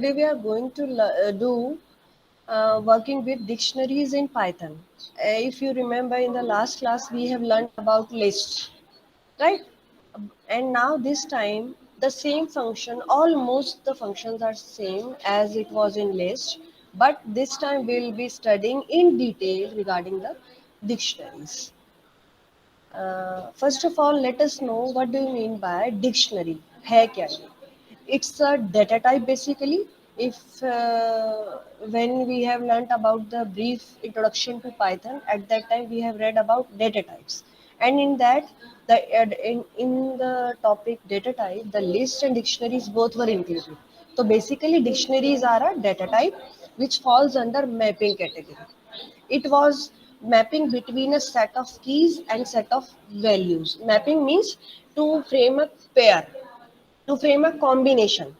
Today we are going to do working with dictionaries in Python. If you remember in the last class we have learned about list, right? And now this time the same function, almost the functions are same as it was in list, but this time we'll be studying in detail regarding the dictionaries. First of all, let us know what do you mean by dictionary. है क्या ये? It's a data type basically. If when we have learnt about the brief introduction to Python, at that time we have read about data types, and in that in the topic data type, the list and dictionaries both were included. So basically, dictionaries are a data type which falls under mapping category. It was mapping between a set of keys and set of values. Mapping means to frame a pair, to frame a combination,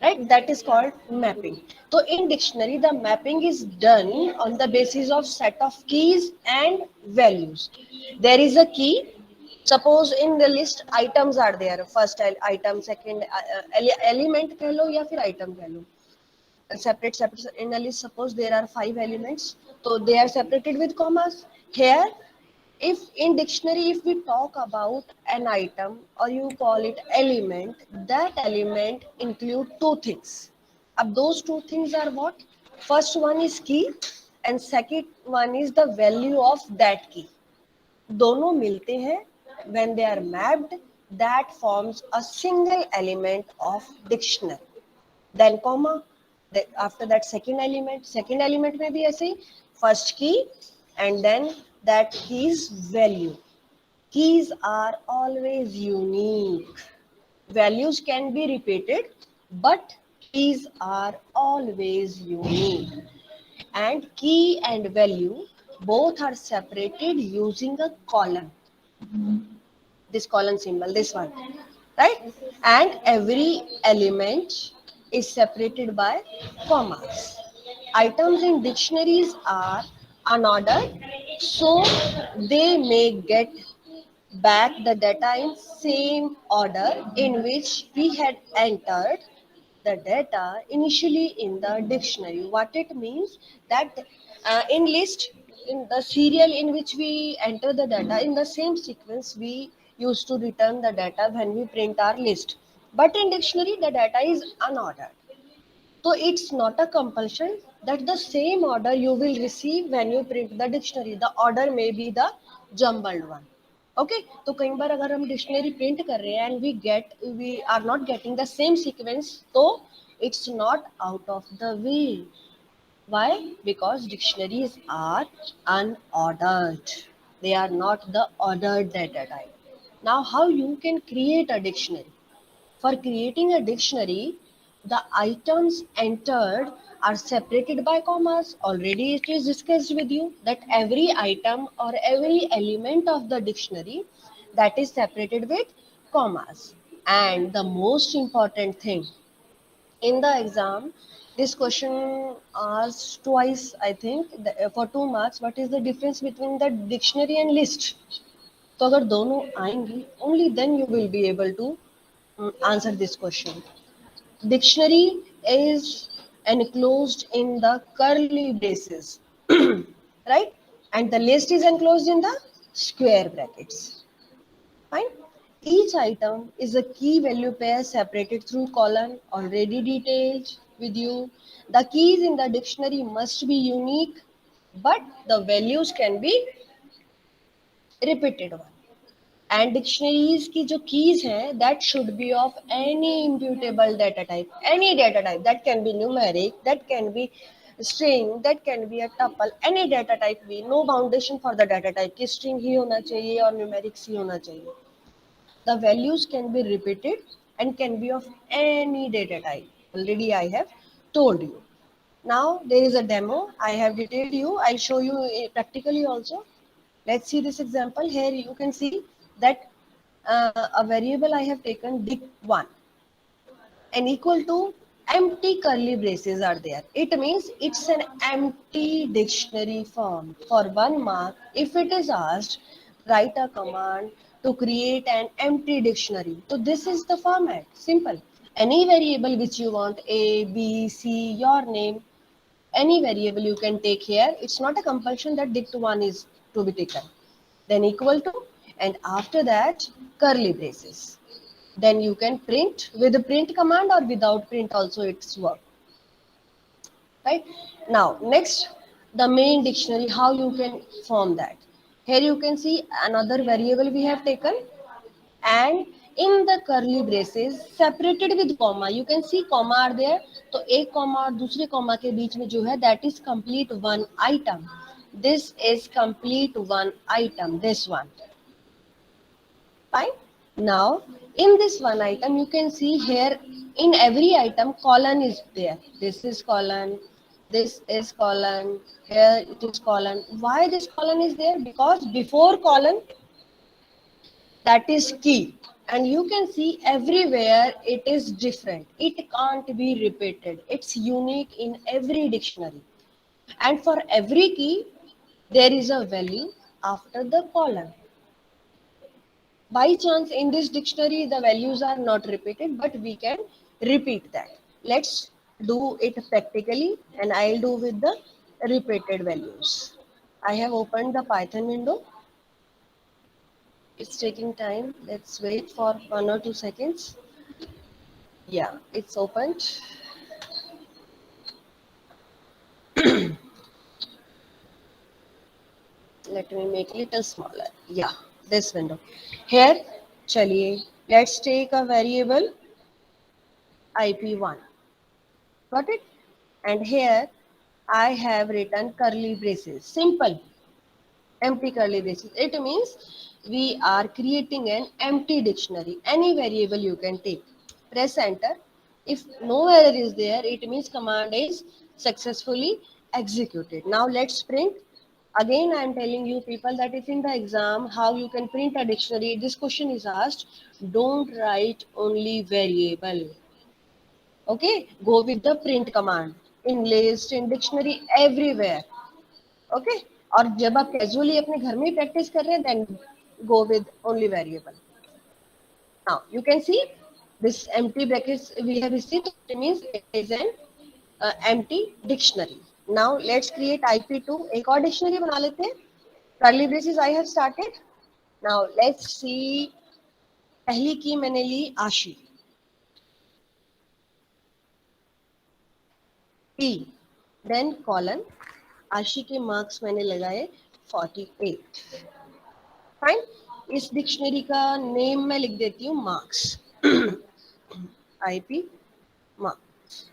right? That is called mapping. So in dictionary the mapping is done on the basis of set of keys and values. There is a key. Suppose in the list items are there, first item, second element कह लो या फिर item कह लो. Separate in a list, suppose there are 5 elements, so they are separated with commas. Here, if in dictionary if we talk about an item or you call it element, that element include two things. अब those two things are what? First one is key and second one is the value of that key. दोनों मिलते हैं, when they are mapped, that forms a single element of dictionary. Then comma, after that second element में भी ऐसे ही, first key and then that key's value. Keys are always unique. Values can be repeated, but keys are always unique. And key and value both are separated using a colon. This colon symbol, this one, right? And every element is separated by commas. Items in dictionaries are unordered, so they may get back the data in same order in which we had entered the data initially in the dictionary. What it means that in list, in the serial in which we enter the data, in the same sequence we used to return the data when we print our list. But in dictionary the data is unordered. So it's not a compulsion that the same order you will receive when you print the dictionary. The order may be the jumbled one. Okay, तो कई बार अगर हम dictionary print कर रहे हैं and we are not getting the same sequence, तो it's not out of the way. Why? Because dictionaries are unordered. They are not the ordered data type. Now, how you can create a dictionary? For creating a dictionary, the items entered are separated by commas. Already it is discussed with you that every item or every element of the dictionary that is separated with commas. And the most important thing in the exam, this question asks twice, I think, for 2 marks. What is the difference between the dictionary and list? तो अगर दोनों आएंगी, only then you will be able to answer this question. Dictionary is enclosed in the curly braces, right? And the list is enclosed in the square brackets. Fine. Each item is a key value pair separated through colon, already detailed with you. The keys in the dictionary must be unique, but the values can be repeated one. And dictionaries की जो keys हैं, that should be of any immutable data type. Any data type, that can be numeric, that can be string, that can be a tuple, any data type भी, no foundation for the data type कि string ही होना चाहिए और numeric ही होना चाहिए. The values can be repeated and can be of any data type. Already I have told you. Now there is a demo. I have detailed you. I'll show you practically also. Let's see this example. Here you can see that a variable I have taken dict1 and equal to empty curly braces are there. It means it's an empty dictionary form. For 1 mark, if it is asked, write a command to create an empty dictionary. So this is the format, simple. any variable which you want, A, B, C, your name, any variable you can take here. It's not a compulsion that dict1 is to be taken. Then equal to, and after that curly braces. Then you can print with the print command or without print also it's work. Right? Now next, the main dictionary, how you can form that. Here you can see another variable we have taken, and in the curly braces separated with comma, you can see comma are there. तो एक comma और दूसरे comma के बीच में जो है, that is complete one item. This is complete one item, this one. Fine. Now in this one item you can see here, in every item colon is there. This is colon, this is colon, here it is colon. Why this colon is there? Because before colon, that is key, and you can see everywhere it is different. It can't be repeated. It's unique in every dictionary, and for every key there is a value after the colon. By chance in this dictionary the values are not repeated, but we can repeat that. Let's do it practically, and I'll do with the repeated values. I have opened the Python window. It's taking time. Let's wait for 1 or 2 seconds. Yeah, it's opened. Let me make it little smaller. Yeah, this window. Here, chaliye, let's take a variable IP1. Got it? And here I have written curly braces. Simple, empty curly braces. It means we are creating an empty dictionary. Any variable you can take. Press enter. If no error is there, it means command is successfully executed. Now let's print. Again, I am telling you people that if in the exam how you can print a dictionary, this question is asked, don't write only variable. Okay, go with the print command in list, in dictionary, everywhere. Okay, और जब आप casually अपने घर में practice कर रहे हैं, then go with only variable. Now you can see this empty brackets we have received. It means it is an empty dictionary. Now let's create IP2. एक और dictionary बना लेते हैं. Curly braces I have started. Now let's see. पहली की मैंने ली आशी. P. Then colon. आशी के मार्क्स मैंने लगाए 48. फाइन. इस डिक्शनरी का नेम मैं लिख देती हूँ marks. IP marks.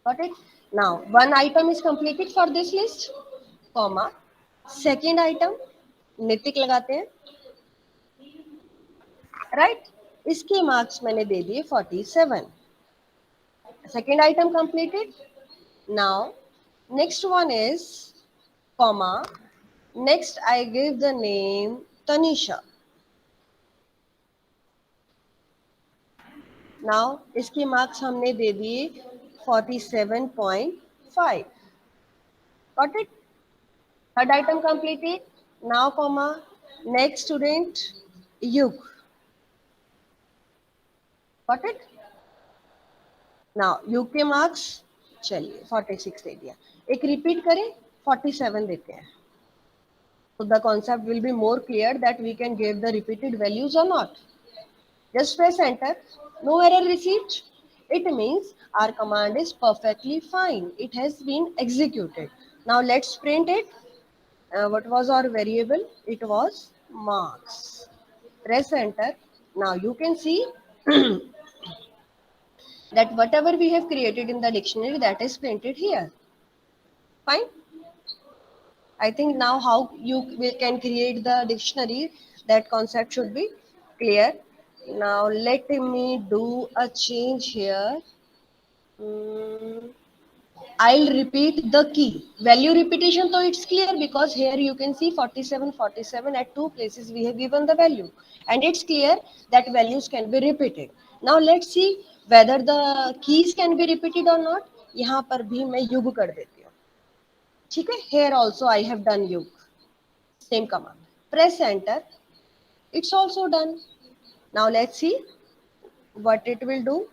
Got it? Now one item is completed for this list, comma. Second item Nitik लगाते हैं, right? इसके मार्क्स मैंने दे दिए 47. Second item completed. Now next one is comma. Next I give the name Tanisha. Now इसके marks हमने दे दिए 47.5. Got it? Third item completed. Now comma. Next student Yug. Got it? Now Yug के marks चलिए 46 दे दिया. एक repeat करें, 47 देते हैं. So the concept will be more clear that we can give the repeated values or not. Just press enter. No error received. It means our command is perfectly fine. It has been executed. Now let's print it. What was our variable? It was marks. Press enter. Now you can see that whatever we have created in the dictionary, that is printed here. Fine. I think now how you can create the dictionary, that concept should be clear. Now let me do a change here. I'll repeat the key. Value repetition, so it's clear because here you can see 47, 47 at two places we have given the value. And it's clear that values can be repeated. Now let's see whether the keys can be repeated or not. यहाँ पर भी मैं युग कर देती हूँ. ठीक है? Here also I have done yug. Same command. Press enter. It's also done. Now let's see what it will do?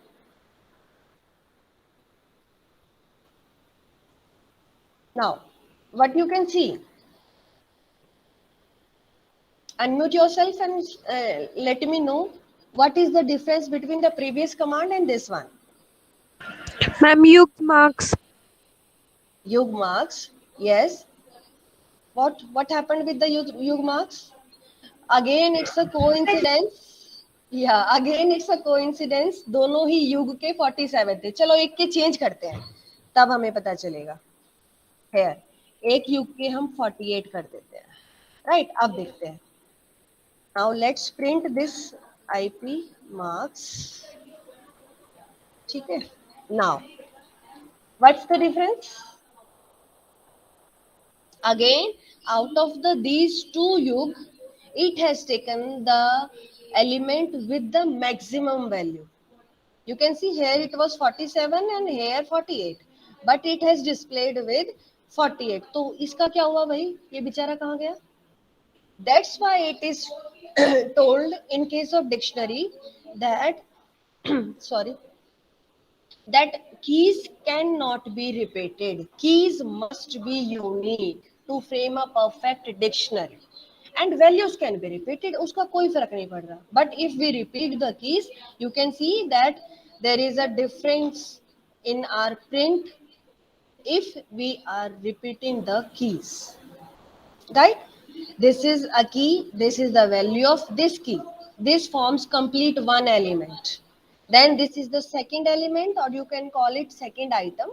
Now, what you can see, unmute yourself and let me know what is the difference between the previous command and this one. Ma'am, Yugt marks. Yug marks, yes. What happened with the yug marks? Again, it's a coincidence. Yeah, again it's a coincidence. दोनों ही युग के 47 थे. चलो एक के change करते हैं, तब हमें पता चलेगा. Here एक युग के हम 48 कर देते हैं. राइट, अब देखते हैं. Now let's print this IP marks. ठीक है. Now what's the difference? Again, out of these two yug, it has taken the element with the maximum value. You can see here it was 47 and here 48, but it has displayed with 48. तो इसका क्या हुआ भाई? ये बेचारा कहाँ गया? That's why it is told in case of dictionary that sorry, that keys cannot be repeated. Keys must be unique to frame a perfect dictionary. And values can be repeated, उसका कोई फर्क नहीं पड़ रहा. But if we repeat the keys, you can see that there is a difference in our print if we are repeating the keys. Right? This is a key, this is the value of this key. This forms complete one element. Then this is the second element, or you can call it second item.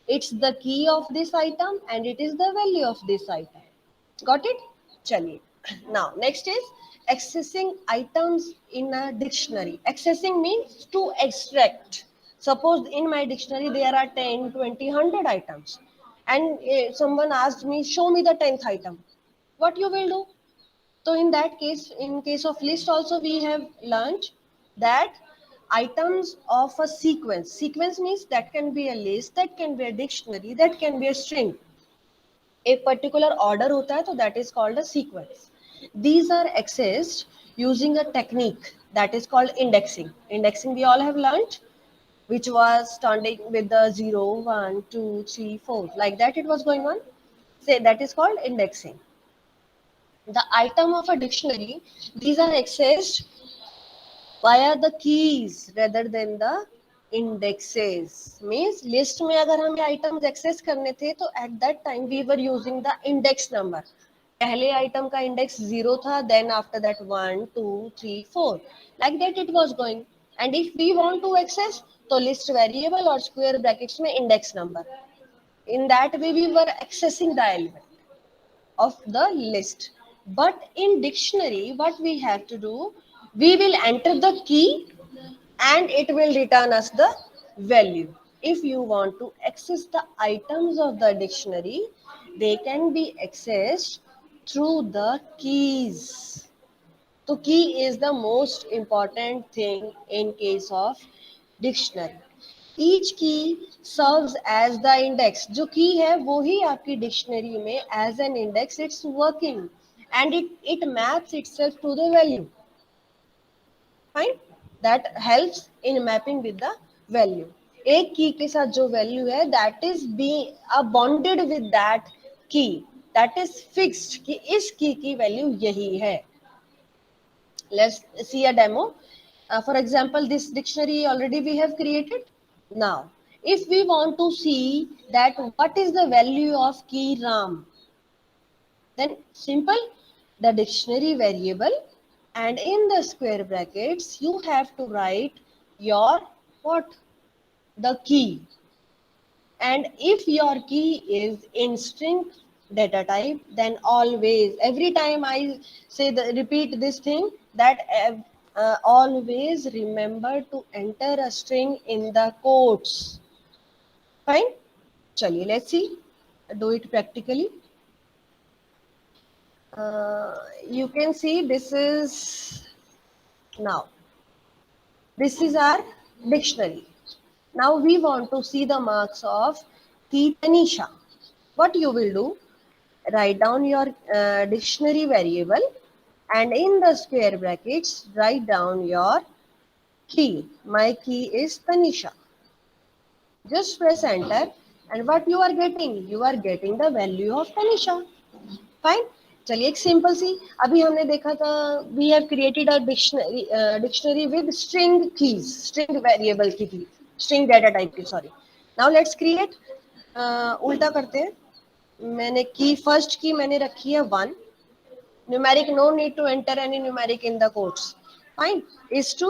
It's the key of this item and it is the value of this item. Got it? Chaliye. Now next is accessing items in a dictionary. Accessing means to extract. Suppose in my dictionary there are 10, 20, 100 items, and someone asked me, show me the 10th item. What you will do? So in that case, in case of list also, we have learned that items of a sequence. Sequence means that can be a list, that can be a dictionary, that can be a string. A particular order hota hai, so that is called a sequence. These are accessed using a technique that is called indexing. Indexing we all have learned, which was starting with the 0, 1, 2, 3, 4. Like that it was going on. Say that is called indexing. The item of a dictionary, these are accessed via the keys rather than the indexes. Means list में अगर हमें items access करने थे तो at that time we were using the index number. पहले item का index 0 था, then after that 1, 2, 3, 4. Like that it was going. And if we want to access, तो list variable or square brackets में index number. In that way we were accessing the element of the list. But in dictionary, what we have to do, we will enter the key and it will return us the value. If you want to access the items of the dictionary, they can be accessed through the keys. So key is the most important thing in case of dictionary. Each key serves as the index. जो key है वो ही आपकी dictionary में as an index it's working and it maps itself to the value. Fine. That helps in mapping with the value. एक key के साथ जो value है that is being bonded with that key. That is fixed कि इस key की value यही है. Let's see a demo. For example, this dictionary already we have created. Now, if we want to see that what is the value of key RAM, then simple, the dictionary variable, and in the square brackets you have to write your what? The key. And if your key is in string data type, then always, every time I say repeat this thing, that always remember to enter a string in the quotes. Fine. Chaliye, let's see. Do it practically. You can see this is now. This is our dictionary. Now we want to see the marks of key Tanisha. What you will do? Write down your dictionary variable and in the square brackets write down your key. My key is Tanisha. Just press enter and what you are getting? You are getting the value of Tanisha. Fine. चलिए एक simple सी अभी हमने देखा था we have created a dictionary with string keys string variable की थी string data type की sorry now let's create उल्टा करते हैं मैंने की फर्स्ट की मैंने रखी है 1 numeric no need to enter any numeric in the quotes fine is to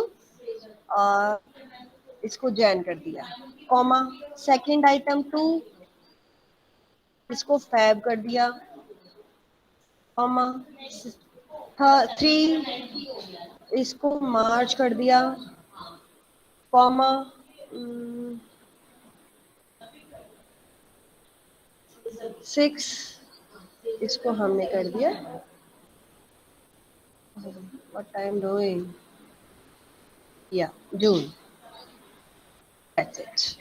इसको जॉइन कर दिया कॉमा सेकंड आइटम 2 इसको फैब कर दिया कॉमा 3 इसको मार्च कर दिया कॉमा 6 इसको हमने कर दिया व्हाट आई एम डूइंग या जून that's it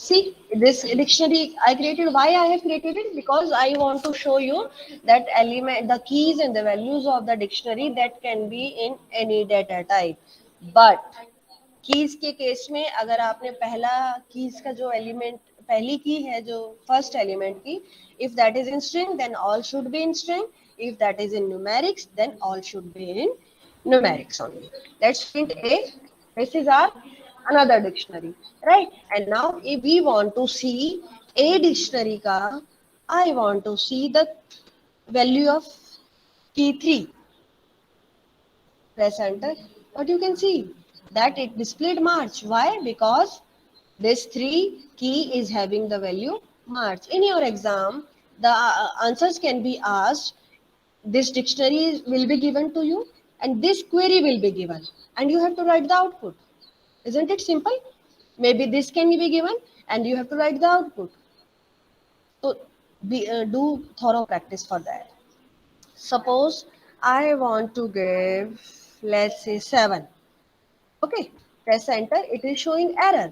see this dictionary I created why I have created it because I want to show you that element the keys and the values of the dictionary that can be in any data type but keys के case में अगर आपने पहला keys का जो element पहली की है जो first element की if that is in string then all should be in string if that is in numerics then all should be in numerics only let's print a this is our another dictionary right and now if we want to see a dictionary ka I want to see the value of key 3 press enter but you can see that it displayed March why because this 3 key is having the value March in your exam the answers can be asked this dictionary will be given to you and this query will be given and you have to write the output isn't it simple maybe this can be given and you have to write the output so do thorough practice for that suppose I want to give let's say 7 okay press enter it is showing error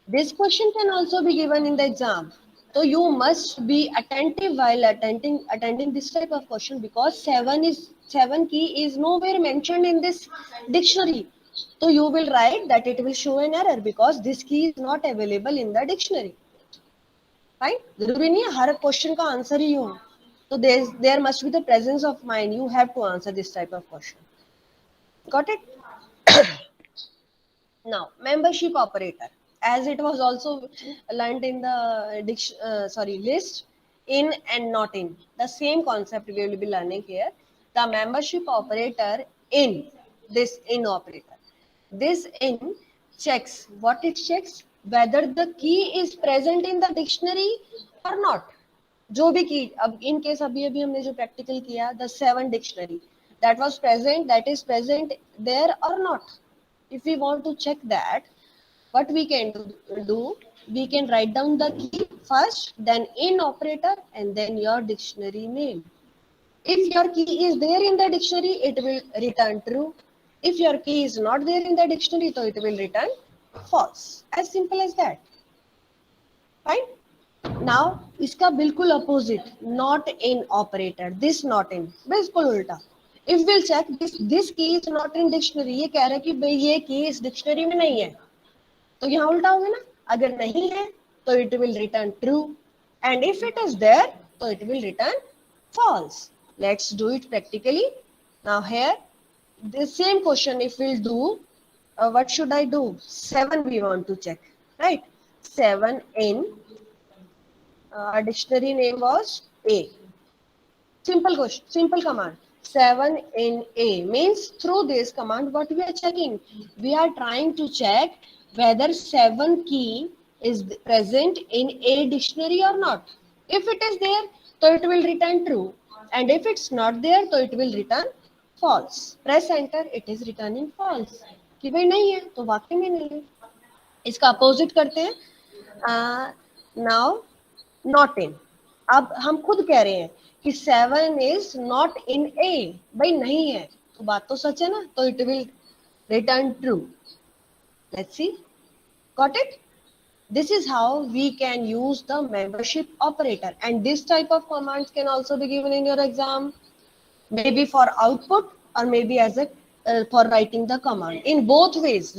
this question can also be given in the exam so you must be attentive while attending this type of question because 7 key is nowhere mentioned in this dictionary so you will write that it will show an error because this key is not available in the dictionary fine जरूरी नहीं है हर question का answer ही हो so there must be the presence of mind you have to answer this type of question got it now membership operator as it was also learned in the list in and not in the same concept we will be learning here the membership operator in this in operator this in checks what it checks whether the key is present in the dictionary or not जो भी की अब in case अभी अभी हमने जो practical किया the 7 dictionary that was present that is present there or not if we want to check that what we can do we can write down the key first then in operator and then your dictionary name if your key is there in the dictionary it will return true if your key is not there in the dictionary so it will return false as simple as that fine now इसका बिल्कुल opposite not in operator this not in बिल्कुल उल्टा if we'll check this key is not in dictionary ये कह रहा है कि भाई ये key इस dictionary में नहीं है तो यहाँ उल्टा होगा ना अगर नहीं है तो it will return true and if it is there तो it will return false let's do it practically now here the same question if we'll do what should I do 7 we want to check right 7 in our dictionary name was A simple question simple command 7 in A means through this command what we are checking we are trying to check whether 7 key is present in a dictionary or not if it is there so it will return true and if it's not there so it will return false press enter it is returning false कि भाई नहीं है तो वाकई में नहीं है इसका अपोजिट करते हैं now not in अब हम खुद कह रहे हैं कि 7 is not in A भाई नहीं है तो बात तो सच है ना तो it will return true let's see got it this is how we can use the membership operator and this type of commands can also be given in your exam maybe for output or maybe as a for writing the command in both ways